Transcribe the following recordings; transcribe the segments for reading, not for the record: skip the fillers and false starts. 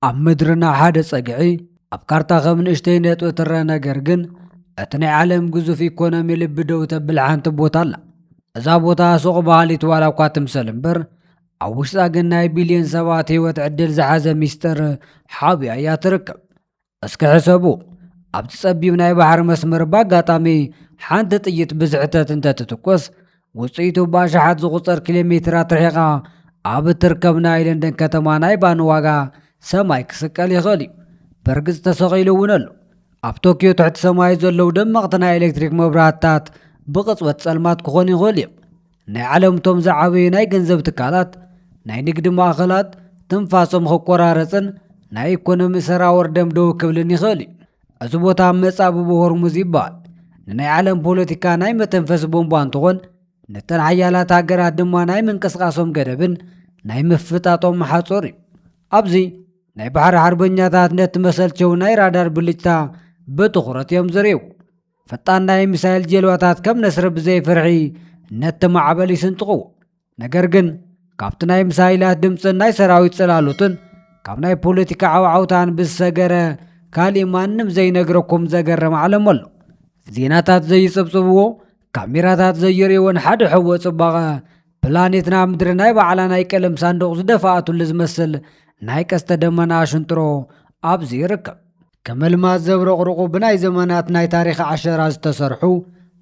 ኣብ ምድርና ሓደ ጸግዒ ኣብ ካርታ ከም ንእሽተይ ነጥቢ ትረአ ነገር ግን እቲ ናይ ዓለም ግዙፍ ኢኮኖሚ ልቢ ደው ተብል ሓንቲ ቦታ ኣላ። እዛ ቦታ ሱቕ ባህሊት ዋላ እኳ ትምሰል እምበር ኣብ ውሽጣ ግን ናይ ቢልዮን ሰባት ህይወት ዕድል ዝሓዘ ሚስጥር ሓብያ እያ ትርከብ። እስኪ ሕሰቡ፣ ኣብቲ ጸቢብ ናይ ባሕሪ መስመር ብኣጋጣሚ ሓንቲ ጥይት ብዝሕተት እንተትትኮስ ውፅኢቱ ብኣሽሓት ዝቝፀር ኪሎ ሜትራት ርሒቓ ኣብ እትርከብ ናይ ለንደን ከተማ ናይ ባኒ ዋጋ ሰማይ ክስቀል ይኽእል እዩ። በርግጽ ተሰቒሉ እውን ኣሎ። ኣብ ቶኪዮ ትሕቲ ሰማይ ዘለዉ ደመቕቲ ናይ ኤሌክትሪክ መብራህትታት ብቕጽበት ጸልማት ክኾኑ ይኽእል እዮም። ናይ ዓለምቶም ዝዓበዩ ናይ ገንዘብ ትካላት ናይ ንግዲ ማእኸላት ትንፋሶም ክቆራረጽን ናይ ኢኮኖሚ ሰራወር ደም ደው ክብልን ይኽእል እዩ። እዚ ቦታ መጻብብ ሆርሙዝ ይበሃል። ንናይ ዓለም ፖለቲካ ናይ መተንፈሲ ቦምባ እንትኾን ነተን ሓያላት ሃገራት ድማ ናይ ምንቅስቓሶም ገደብን ናይ ምፍጣጦም ሓጾር እዩ። ኣብዚ ናይ ባሕሪ ሓርበኛታት ነቲ መሰልቸው ናይ ራዳር ብልጭታ ብትኹረት እዮም ዝርእዩ። ፈጣን ናይ ሚሳይል ጀልባታት ከም ነስሪ ብዘይ ፍርሒ ነቲ ማዕበል ይስንጥቕዎ። ነገር ግን ካብቲ ናይ ሚሳይላት ድምፅን ናይ ሰራዊት ጽላሎትን ካብ ናይ ፖለቲካ ዓውዓውታን ብዝሰገረ ካሊእ ማንም ዘይነግረኩም ዘገርም ዓለም ኣሎ። ዜናታት ዘይጽብጽብዎ፣ ካሜራታት ዘይርእዎን ሓደ ሕወ ጽባቐ ፕላኔትና ምድሪ ናይ ባዕላ ናይ ቀለም ሳንዱቕ ዝደፋኣቱሉ ዝመስል ናይ ቀስተ ደመና ሽንጥሮ ኣብዚ ይርከብ። ከመልማት ዘብረቕርቑ ብናይ ዘመናት ናይ ታሪኽ ዓሸራ ዝተሰርሑ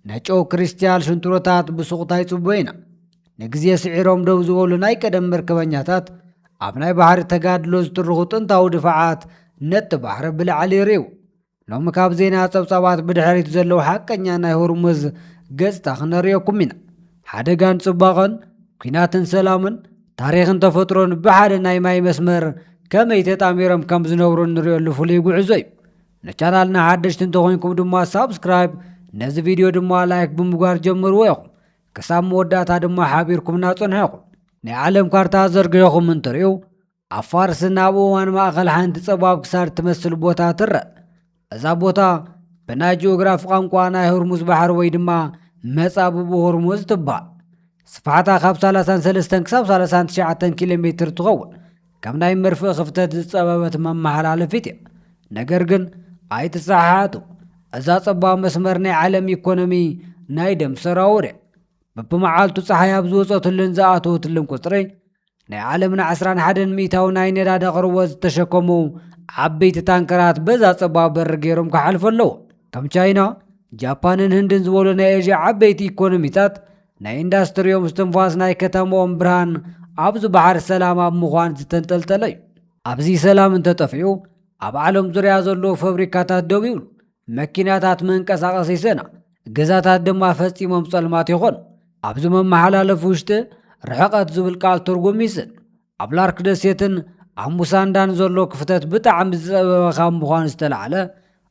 ነጨው ክርስቲያል ሽንጥሮታት ብሱቕታ ይጽበዩ ኢና። ንግዜ ስዒሮም ደው ዝበሉ ናይ ቀደም መርከበኛታት ኣብ ናይ ባሕሪ ተጋድሎ ዝትርኹ ጥንታዊ ድፍዓት ነቲ ባሕሪ ብላዕሊ ይርእዩ። ሎሚ ካብ ዜና ጸብጻባት ብድሕሪት ዘለዉ ሓቀኛ ናይ ሆርሙዝ ገጽታ ክነርእየኩም ኢና። ሓደጋን ጽባቐን፣ ኩናትን ሰላምን፣ ታሪኽን ተፈጥሮን ብሓደ ናይ ማይ መስመር ከመይ ተጣሚሮም ከም ዝነብሩ እንርእየሉ ፍሉይ ጉዕዞ እዩ። ንቻናልና ሓደሽቲ እንተኾንኩም ድማ ሳብስክራይብ፣ ነዚ ቪድዮ ድማ ላይክ ብምግባር ጀምርዎ ኢኹም። ክሳብ መወዳእታ ድማ ሓቢርኩምና ጽንሑ ኢኹም። ናይ ዓለም ካርታ ዘርጊሕኹም እንትርእዩ ኣብ ፋርስና ኣብ እዋን ማእኸል ሓንቲ ጸባብ ክሳድ ትመስል ቦታ ትርአ። እዛ ቦታ ብናይ ጂኦግራፊ ቋንቋ ናይ ሆርሙዝ ባሕሪ ወይ ድማ መጻብብ ሆርሙዝ ትበሃል። ስፍሓታ ካብ 33 ክሳብ 39 ኪሎ ሜትር ትኸውን። ከም ናይ መርፍእ ክፍተት ዝጸበበት መመሓላለፊት እያ። ነገር ግን ኣይትሰሓሓቱ፣ እዛ ጸባብ መስመር ናይ ዓለም ኢኮኖሚ ናይ ደም ሰራውር እያ። በብመዓልቱ ፀሓይ ኣብ ዝወፀትልን ዝኣተወትልን ቁፅሪ ናይ ዓለምና 11 ሚእታዊ ናይ ነዳዲ ኣቕርቦት ዝተሸከሙ ዓበይቲ ታንከራት በዛ ጸባብ በሪ ገይሮም ክሓልፉ ኣለዎ። ከም ቻይና፣ ጃፓንን ህንድን ዝበሉ ናይ ኤዥያ ዓበይቲ ኢኮኖሚታት ናይ ኢንዳስትሪዮም እስትንፋስ ናይ ከተማኦም ብርሃን ኣብዚ ባሕሪ ሰላም ኣብ ምዃን ዝተንጠልጠለ እዩ። ኣብዚ ሰላም እንተጠፊኡ ኣብ ዓለም ዙርያ ዘለዎ ፋብሪካታት ደው ይብሉ፣ መኪናታት ምንቀሳቐስ ይሰና፣ ገዛታት ድማ ፈጺሞም ጸልማት ይኾኑ። ኣብዚ መመሓላለፊ ውሽጢ ርሕቐት ዝብል ቃል ትርጉም ይስን። ኣብ ላርክ ደሴትን ኣብ ሙሳንዳን ዘሎ ክፍተት ብጣዕሚ ዝጸበበ ካብ ምዃኑ ዝተላዕለ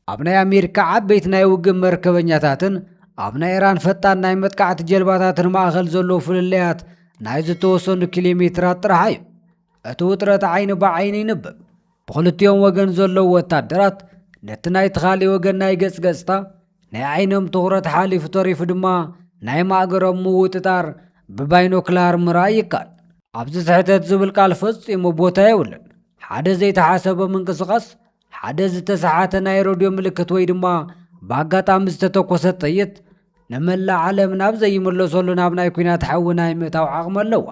ኣብ ናይ ኣሜሪካ ዓበይቲ ናይ ውግብ መርከበኛታትን ኣብ ናይ ኢራን ፈጣን ናይ መጥቃዕቲ ጀልባታትን ማእኸል ዘለዎ ፍልለያት ናይ ዝተወሰኑ ኪሎ ሜትራት ጥራሕ እዩ። እቲ ውጥረት ዓይኒ ብዓይኒ ይንበብ። ብኽልቲኦም ወገን ዘለዉ ወታደራት ነቲ ናይ ተኻሊእ ወገን ናይ ገጽታ ናይ ዓይኖም ትኹረት ሓሊፉ ተሪፉ ድማ ናይ ማእገሮም ምውጥጣር ብባይኖክላር ምርኣይ ይካል። ኣብዚ ስሕተት ዝብል ቃል ፈጺሙ ቦታ የብለን። ሓደ ዘይተሓሰበ ምንቅስቓስ፣ ሓደ ዝተሰሓተ ናይ ሬድዮ ምልክት ወይ ድማ ብኣጋጣሚ ዝተተኮሰ ጥይት ንመላእ ዓለም ናብ ዘይምለሰሉ ናብ ናይ ኩናት ሓዊ ናይ ምእታው ዓቕሚ ኣለዋ።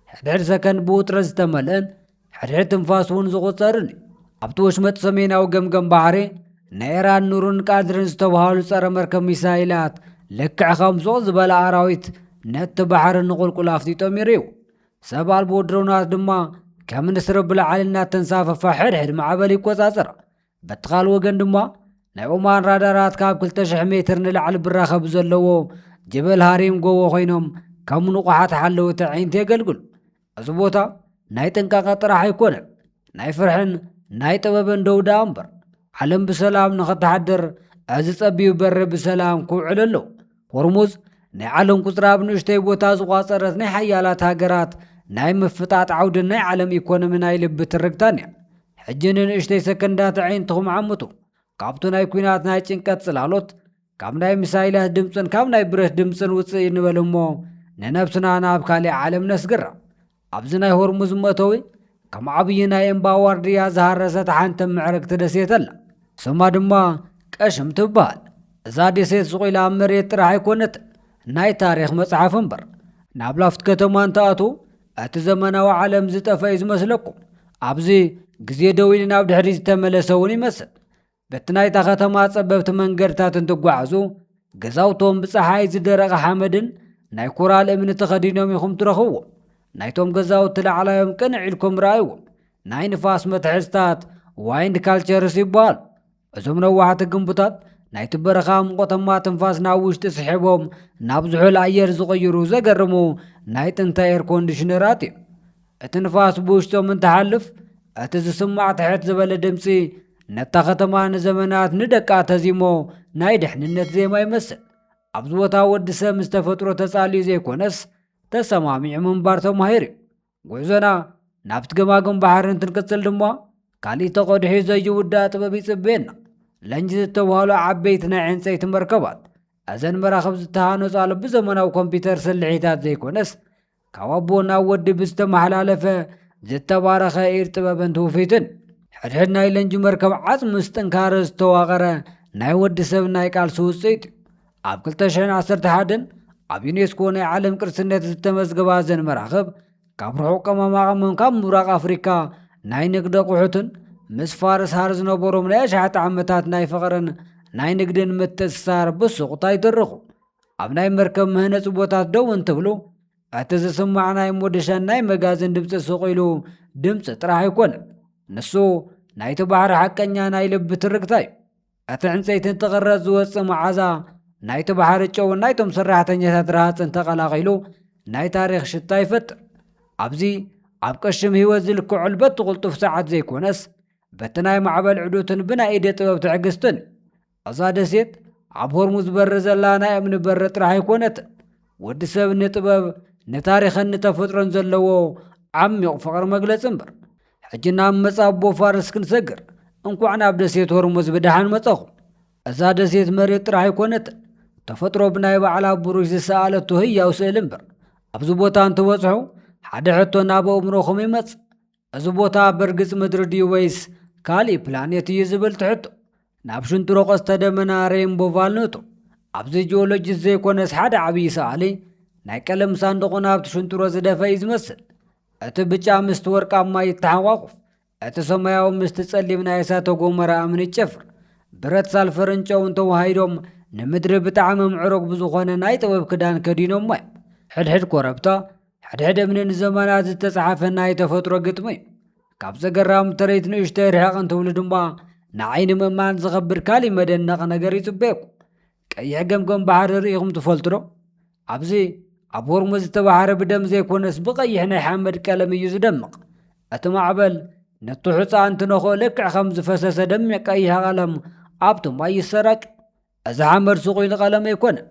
ሕድሕድ ሰከንድ ብውጥረት ዝተመልአን ሕድሕድ ትንፋስ እውን ዝቝፀርን እዩ። ኣብቲ ወሽመጥ ሰሜናዊ ገምገም ባሕሪ ናይ ኢራን ኑሩን ቃድርን ዝተባሃሉ ጸረ መርከብ ሚሳይላት ልክዕ ከም ዞቕ ዝበለ ኣራዊት ነቲ ባሕሪ ንቑልቁል ኣፍጢጦም ይርእዩ። ሰብ ኣልቦ ድሮናት ድማ ከም ንስሪ ብላዕሊ እናተንሳፈፋ ሕድሕድ ማዕበል ይቈጻጸራ። በቲ ካልእ ወገን ድማ ናይ ኦማን ራዳራት ካብ 2000 ሜትር ንላዕሊ ብራኸብ ዘለዎ ጀበል ሃሪም ጎቦ ኮይኖም ከም ንቑሓት ሓለውቲ ዓይንቲ የገልግሉ። እዚ ቦታ ናይ ጥንቃቐ ጥራሕ ኣይኮነን፣ ናይ ፍርሕን ናይ ጥበብን ደውዳ እምበር። ዓለም ብሰላም ንኽተሓድር እዚ ጸቢብ በሪ ብሰላም ክውዕል ኣለዎ። ሆርሙዝ ናይ ዓለም ቁፅሪ ኣብ ንእሽተይ ቦታ ዝቋፀረት ናይ ሓያላት ሃገራት ናይ ምፍጣጥ ዓውድን ናይ ዓለም ኢኮኖሚ ናይ ልቢ ትርግታን እያ። ሕጂ ንንእሽተይ ሰከንዳት ዓይንትኹም ዓምቱ። ካብቲ ናይ ኩናት ናይ ጭንቀት ጽላሎት፣ ካብ ናይ ሚሳይላት ድምፅን ካብ ናይ ብረት ድምፅን ውፅእ ንበል እሞ ንነብስና ናብ ካሊእ ዓለም ነስግራ። ኣብዚ ናይ ሆርሙዝ መእተዊ ከም ዓብዪ ናይ እምባ ዋርድያ ዝሃረሰት ሓንቲ ምዕርግቲ ደሴት ኣላ። ስማ ድማ ቀሽም ትበሃል። እዛ ደሴት ስቑኢላ ኣብ መሬት ጥራሕ ኣይኮነትን ናይ ታሪክ መፅሓፍ እምበር። ናብ ላፍቲ ከተማ እንተኣቱ እቲ ዘመናዊ ዓለም ዝጠፈ እዩ ዝመስለኩም። ኣብዚ ግዜ ደው ኢሉ ናብ ድሕሪ ዝተመለሰ እውን ይመስል። በቲ ናይታ ከተማ ጸበብቲ መንገድታት እንትጓዓዙ ገዛውቶም ብፀሓይ ዝደረቐ ሓመድን ናይ ኮራል እምኒ ተኸዲኖም ኢኹም ትረኽብዎም። ናይቶም ገዛውቲ ላዕላዮም ቅንዕ ኢልኩም ረኣይዎም ናይ ንፋስ መትሕዝታት ዋይንድ ካልቸርስ ይበሃሉ። እዞም ነዋሕቲ ግንቡታት ናይቲ በረኻ ሙቐተማ ትንፋስ ናብ ውሽጢ ስሒቦም ናብ ዝሑል ኣየር ዝቕይሩ ዘገርሙ ናይ ጥንታ ኤር ኮንዲሽነራት እዮም። እቲ ንፋስ ብውሽጦም እንትሓልፍ እቲ ዝስማዕ ትሕት ዝበለ ድምፂ ነታ ከተማ ንዘመናት ንደቃ ተዚሞ ናይ ድሕንነት ዜማ ይመስል። ኣብዚ ቦታ ወዲ ሰብ ምስ ተፈጥሮ ተጻልዩ ዘይኮነስ ተሰማሚዑ ምንባር ተማሂር እዩ። ጉዕዞና ናብቲ ገማግም ባሕሪ እንትንቅጽል ድማ ካሊእ ተቐድሒ ዘይውዳእ ጥበብ ይጽበየና። ለንጂ ዝተባህሉ ዓበይቲ ናይ ዕንፀይቲ መርከባት እዘን መራኸብ ዝተሃነጻሉ ብዘመናዊ ኮምፒተር ስልሒታት ዘይኮነስ ካብ ኣቦ ናብ ወዲ ብዝተመሓላለፈ ዝተባረኸ ኢድ ጥበብን ትውፊትን። ሕድሕድ ናይ ለንጂ መርከብ ዓጽሚ ምስ ጥንካረ ዝተዋቐረ ናይ ወዲ ሰብ ናይ ቃልሲ ውፅኢት እዩ። ኣብ 2011 ኣብ ዩኔስኮ ናይ ዓለም ቅርስነት ዝተመዝገባ ዘን መራኸብ ካብ ርሑቕ ቀማማቐመም ካብ ምብራቕ ኣፍሪካ ናይ ንግዲ ኣቑሑትን ምስ ፋርስ ሃር ዝነበሮም ናይ ኣሽሓት ዓመታት ናይ ፍቕርን ናይ ንግድን ምትእስሳር ብስቑታ ይትርኹ። ኣብ ናይ መርከብ ምህነፂ ቦታት ደው እንትብሉ እቲ ዝስማዕ ናይ ሞደሻን ናይ መጋዝን ድምፂ ስቑኢሉ ድምፂ ጥራሕ ኣይኮነን፣ ንሱ ናይቲ ባሕሪ ሓቀኛ ናይ ልቢ ትርክታ እዩ። እቲ ዕንፀይትን ትቕረጽ ዝወፅእ መዓዛ ናይቲ ባሕሪ ጨውን ናይቶም ሰራሕተኛታት ረሃፅን ተቐላቒሉ ናይ ታሪክ ሽታ ይፈጥር። ኣብዚ ኣብ ቀሽም ህይወት ዝልክዑል በቲ ቁልጡፍ ሰዓት ዘይኮነስ በቲ ናይ ማዕበል ዕዱትን ብናይ ኢደ ጥበብ ትዕግስትን። እዛ ደሴት ኣብ ሆርሙዝ በሪ ዘላ ናይ እምኒ በሪ ጥራሕ ኣይኮነትን፣ ወዲ ሰብ ንጥበብ ንታሪኽን ንተፈጥሮን ዘለዎ ዓሚቕ ፍቕሪ መግለፂ እምበር። ሕጂ ናብ መጻቦ ፋርስ ክንሰግር እንኳዕ ናብ ደሴት ሆርሙዝ ብድሓን መጸኹም። እዛ ደሴት መሬት ጥራሕ ኣይኮነትን፣ ተፈጥሮ ብናይ ባዕላ ብሩሽ ዝሰኣለቶ ህያው ስእሊ እምበር። ኣብዚ ቦታ እንትበጽሑ ሓደ ሕቶ ናብ ኣእምሮኹም ይመጽእ። እዚ ቦታ በርግጽ ምድሪ ድዩ ወይስ ካሊእ ፕላኔት እዩ ዝብል ትሕቶ። ናብ ሽንጥሮ ቀስተ ደመና ሬይንቦ ቫል ንእቱ። ኣብዚ ጂኦሎጂስት ዘይኮነስ ሓደ ዓብዪ ሰኣሊ ናይ ቀለም ሳንዱቑ ናብቲ ሽንጥሮ ዝደፈ እዩ ዝመስል። እቲ ብጫ ምስቲ ወርቃማ ይተሓቋቑፍ፣ እቲ ሰማያዊ ምስቲ ጸሊም ናይ እሳተ ጎመራ እምኒ ይጨፍር። ብረት ሳልፈርን ጨውን ተዋሂዶም ንምድሪ ብጣዕሚ ምዕሩግ ብዝኾነ ናይ ጥበብ ክዳን ከዲኖም እዮም። ሕድሕድ ኮረብታ ሕድሕድ እምኒ ንዘመናት ዝተጻሓፈ ናይ ተፈጥሮ ግጥሚ እዩ። ካብ ዘገራም ትርኢት ንእሽተይ ርሕቕ እንትብሉ ድማ ንዓይኒ ምእማን ዝኸብር ካሊእ መደነቕ ነገር ይጽበየኩ። ቀይሕ ገምገም ባሕሪ ርኢኹም ትፈልጡ ዶ? ኣብዚ ኣብ ሆርሙዝ ዝተባሕረ ብደም ዘይኮነስ ብቐይሕ ናይ ሓመድ ቀለም እዩ ዝደምቕ። እቲ ማዕበል ነቲ ሑፃ እንትነኽኦ ልክዕ ከም ዝፈሰሰ ደሚቕ ቀይሕ ቀለም ኣብቲ ማይ ይሰራጩ። እዚ ሓመድ ስቑኢሉ ቀለም ኣይኮነን።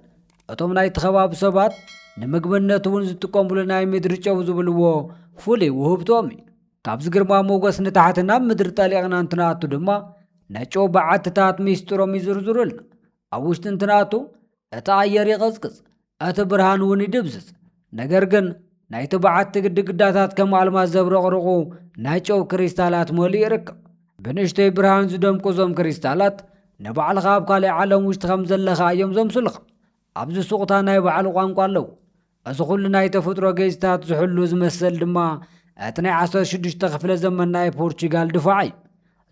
እቶም ናይቲ ከባቢ ሰባት ንምግብነት እውን ዝጥቀምሉ ናይ ምድሪ ጨው ዝብልዎ ፍሉይ ውህብቶም እዩ። ካብዚ ግርማ ሞገስ ንታሕቲ ናብ ምድሪ ጠሊቕና እንትንኣቱ ድማ ናይ ጨው በዓትታት ሚስጥሮም ይዝርዝሩልና። ኣብ ውሽጢ እንትንኣቱ እቲ ኣየር ይቐዝቅዝ፣ እቲ ብርሃን እውን ይድብዝዝ። ነገር ግን ናይቲ በዓቲ ግድግዳታት ከም ኣልማዝ ዘብረቕርቑ ናይ ጨው ክሪስታላት መሊኡ ይርከብ። ብንእሽተይ ብርሃን ዝደምቁ እዞም ክሪስታላት ንባዕልኻ ኣብ ካሊእ ዓለም ውሽጢ ከም ዘለኻ እዮም ዘምስልኻ። ኣብዚ ሱቕታ ናይ ባዕሉ ቋንቋ ኣለዎ። እዚ ኩሉ ናይ ተፈጥሮ ጌዝታት ዝሕሉ ዝመስል ድማ እቲ ናይ 16 ክፍለ ዘመን ናይ ፖርቹጋል ድፋዕ እዩ።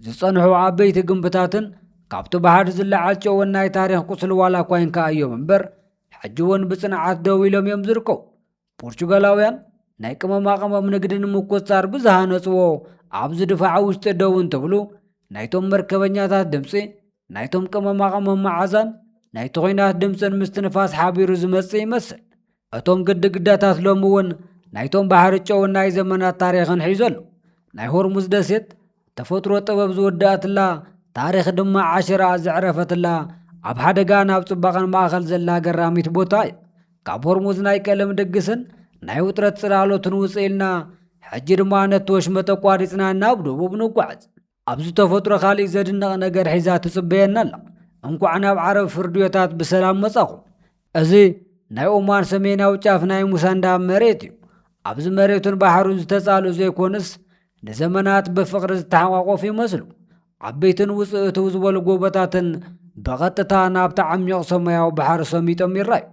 ዝጸንሑ ዓበይቲ ግንብታትን ካብቲ ባሕሪ ዝለዓል ጨውን ናይ ታሪክ ቁስሊ ዋላ እኳ ይንካ እዮም እምበር ሕጂ እውን ብጽንዓት ደው ኢሎም እዮም ዝርከቡ። ፖርቹጋላውያን ናይ ቅመማ ቅመም ንግዲ ንምቁፅጻር ብዝሃነፅዎ ኣብዚ ድፋዕ ውሽጢ ደው እንትብሉ ናይቶም መርከበኛታት ድምፂ፣ ናይቶም ቅመማ ቅመም መዓዛን ናይቲ ኹናት ድምፅን ምስቲ ንፋስ ሓቢሩ ዝመጽእ ይመስል። እቶም ግድግዳታት ሎሚ እውን ናይቶም ባሕሪ ጨውን ናይ ዘመናት ታሪኽን ሒዘሉ። ናይ ሆርሙዝ ደሴት ተፈጥሮ ጥበብ ዝወዳእትላ፣ ታሪኽ ድማ ዓሽራ ዘዕረፈትላ ኣብ ሓደጋ ናብ ጽባቐን ማእኸል ዘላ ገራሚት ቦታ እዩ። ካብ ሆርሙዝ ናይ ቀለም ድግስን ናይ ውጥረት ጽላሎትን ውፅኢልና ሕጂ ድማ ነቲ ወሽመጥ ኣቋሪፅና ናብ ደቡብ ንጓዓዝ። ኣብዚ ተፈጥሮ ካሊእ ዘድንቕ ነገር ሒዛ ትጽበየና ኣላ። እንኳዕ ናብ ዓረብ ፍርድዮታት ብሰላም መጻኹም። እዚ ናይ ኦማን ሰሜናዊ ጫፍ ናይ ሙሳንዳ መሬት እዩ። ኣብዚ መሬቱን ባሕሩን ዝተጻልኡ ዘይኮንስ ንዘመናት ብፍቕሪ ዝተሓቋቖፉ ይመስሉ። ዓበይትን ውፅእቱ ዝበሉ ጎቦታትን ብቐጥታ ናብቲ ዓሚቕ ሰማያዊ ባሕሪ ሰሚጦም ይረኣዩ።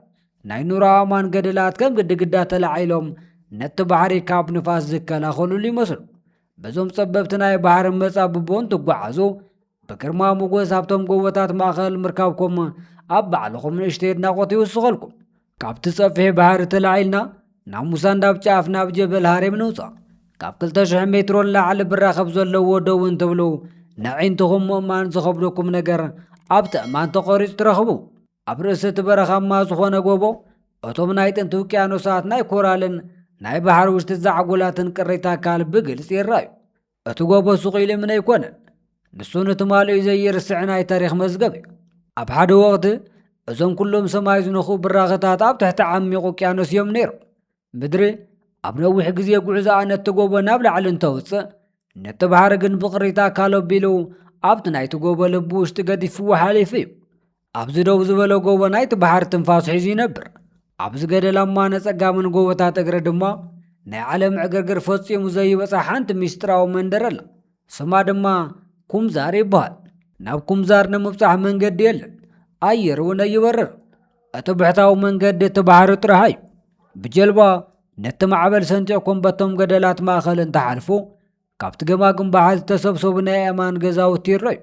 ናይ ኑሮ ኣእማን ገደላት ከም ግድግዳ ተላዒሎም ነቲ ባሕሪ ካብ ንፋስ ዝከላኸሉሉ ይመስሉ። በዞም ጸበብቲ ናይ ባሕሪ መጻብቦን ትጓዓዙ ብግርማ ሞገስ ኣብቶም ጎቦታት ማእኸል ምርካብኩም ኣብ ባዕልኹም ንእሽተይ ኣድናቖት ይውስኸልኩም። ካብቲ ጸፍሒ ባሕሪ ተላዒልና ናብ ሙሳንዳብ ጫፍ ናብ ጀበል ሃሬም ንውፃእ። ካብ 2000 ሜትሮን ላዕሊ ብራኸብ ዘለዎ ደው እንትብሉ ንዒንትኹም ምእማን ዝኸብደኩም ነገር ኣብቲ እማን ተቖሪጹ ትረኽቡ። ኣብ ርእሲ እቲ በረኻማ ዝኾነ ጎቦ እቶም ናይ ጥንቲ ውቅያኖሳት ናይ ኮራልን ናይ ባሕሪ ውሽጢ ዛዕጎላትን ቅሪተ ኣካል ብግልፂ ይረኣዩ። እቲ ጎቦ ሱቕ ኢሉ እምኒ ኣይኮነን፣ ንሱ ንትማልኡ ዘይርስዕ ናይ ታሪኽ መዝገብ እዩ። ኣብ ሓደ ወቕቲ እዞም ኩሎም ሰማይ ዝነኽኡ ብራኸታት ኣብ ትሕቲ ዓሚቕ ውቅያኖስ እዮም ነይሮም። ምድሪ ኣብ ነዊሕ ግዜ ጉዕዞኣ ነቲ ጎቦ ናብ ላዕሊ እንተውፅእ ነቲ ባሕሪ ግን ብቕሪተ ኣካል ኣቢሉ ኣብቲ ናይቲ ጎቦ ልቢ ውሽጢ ገዲፍዎ ሓሊፉ እዩ። ኣብዚ ደው ዝበለ ጎቦ ናይቲ ባሕሪ ትንፋሱ ሒዙ ይነብር። ኣብዚ ገደላማ ነጸጋምን ጎቦታት እግሪ ድማ ናይ ዓለም ዕግርግር ፈጺሙ ዘይበጽሕ ሓንቲ ምስጢራዊ መንደር ኣላ። ስማ ድማ ኩምዛር ይበሃል። ናብ ኩምዛር ንምብጻሕ መንገዲ የለን፣ ኣየር እውን ኣይበርር። እቲ ብሕታዊ መንገዲ እቲ ባሕሪ ጥራሕ እዩ። ብጀልባ ነቲ ማዕበል ሰንጢዕኩም በቶም ገደላት ማእኸል እንተሓልፉ ካብቲ ገማግም ባሕሪ ዝተሰብሰቡ ናይ ኣእማን ገዛውቲ ይረኣዩ።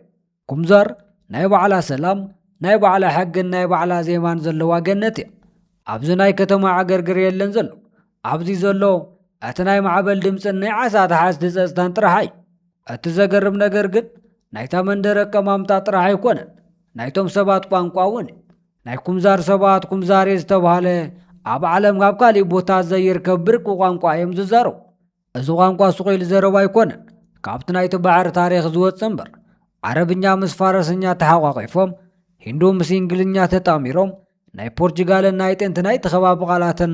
ኩምዛር ናይ ባዕላ ሰላም፣ ናይ ባዕላ ሕግን ናይ ባዕላ ዜማን ዘለዋ ገነት እያ። ኣብዚ ናይ ከተማ ዕግርግር የለን ዘሎ። ኣብዚ ዘሎ እቲ ናይ ማዕበል ድምፅን ናይ ዓሳት ሓስቲ ጸጥታን ጥራሕ እዩ። እቲ ዘገርም ነገር ግን ናይታ መንደር ኣቀማምጣ ጥራሕ ኣይኮነን፣ ናይቶም ሰባት ቋንቋ እውን እዩ። ናይ ኩምዛር ሰባት ኩምዛሬ ዝተባሃለ ኣብ ዓለም ካብ ካሊእ ቦታ ዘይርከብ ብርቂ ቋንቋ እዮም ዝዛረቡ። እዚ ቋንቋ ሱቕ ኢሉ ዘረባ ኣይኮነን፣ ካብቲ ናይቲ ባሕሪ ታሪኽ ዝወፅእ እምበር ዓረብኛ ምስ ፋረሰኛ ተሓቋቒፎም ሂንዱ ምስ እንግሊዝኛ ተጣሚሮም ናይ ፖርቹጋልን ናይ ጥንቲ ናይቲ ከባቢ ቃላትን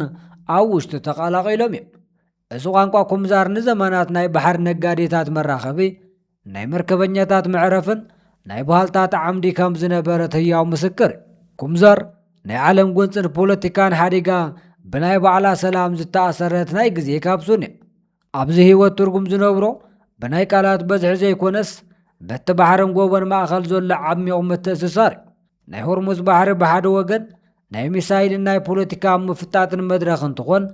ኣብ ውሽጡ ተቐላቒሎም እዮም። እዚ ቋንቋ ኩምዛር ንዘመናት ናይ ባሕሪ ነጋዴታት መራኸቢ፣ ናይ መርከበኛታት መዕረፍን ናይ ባህልታት ዓምዲ ከም ዝነበረት ህያው ምስክር እዩ። ኩምዛር ናይ ዓለም ጎንፅን ፖለቲካን ሓዲጋ ብናይ ባዕላ ሰላም ዝተኣሰረት ናይ ግዜ ካፕሱን እያ። ኣብዚ ህይወት ትርጉም ዝነብሮ ብናይ ቃላት በዝሒ ዘይኮነስ በቲ ባሕርን ጎቦን ማእኸል ዘሎ ዓሚቕ ምትእስሳር እዩ። ናይ ሆርሙዝ ባሕሪ ብሓደ ወገን ናይ ሚሳይልን ናይ ፖለቲካ ምፍጣጥን መድረኽ እንትኾን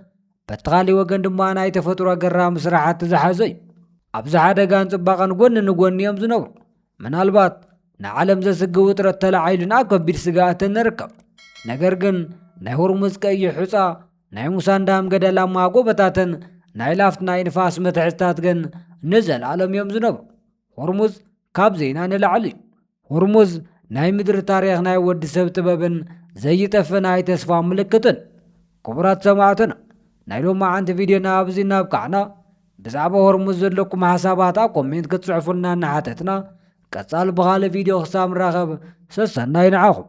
በቲ ካሊእ ወገን ድማ ናይ ተፈጥሮ ገራሚ ስራሕቲ ዝሓዘ እዩ። ኣብዚ ሓደጋን ጽባቐን ጎኒ ንጎኒ እዮም ዝነብሩ። ምናልባት ንዓለም ዘስግእ ውጥረት ተላዒሉን ኣብ ከቢድ ስጋኣት ንርከብ። ነገር ግን ናይ ሆርሙዝ ቀይሕ ሑፃ፣ ናይ ሙሳንዳም ገደላማ ጎቦታትን ናይ ላፍቲ ናይ ንፋስ መትሕዝታት ግን ንዘለኣለም እዮም ዝነብሩ። ሆርሙዝ ካብ ዜና ንላዕሊ እዩ። ሆርሙዝ ናይ ምድሪ ታሪኽ፣ ናይ ወዲ ሰብ ጥበብን ዘይጠፍእ ናይ ተስፋ ምልክትን። ክቡራት ሰማዕትና ናይ ሎማ ዓንቲ ቪድዮና ኣብዚ እናብቃዕና። ብዛዕባ ሆርሙዝ ዘለኩም ሓሳባት ኣብ ኮሜንት ክትጽዕፉልና እናሓተትና ቀጻሊ ብኻልእ ቪድዮ ክሳብ ንራኸብ ሰሰናይ ንዓኹም።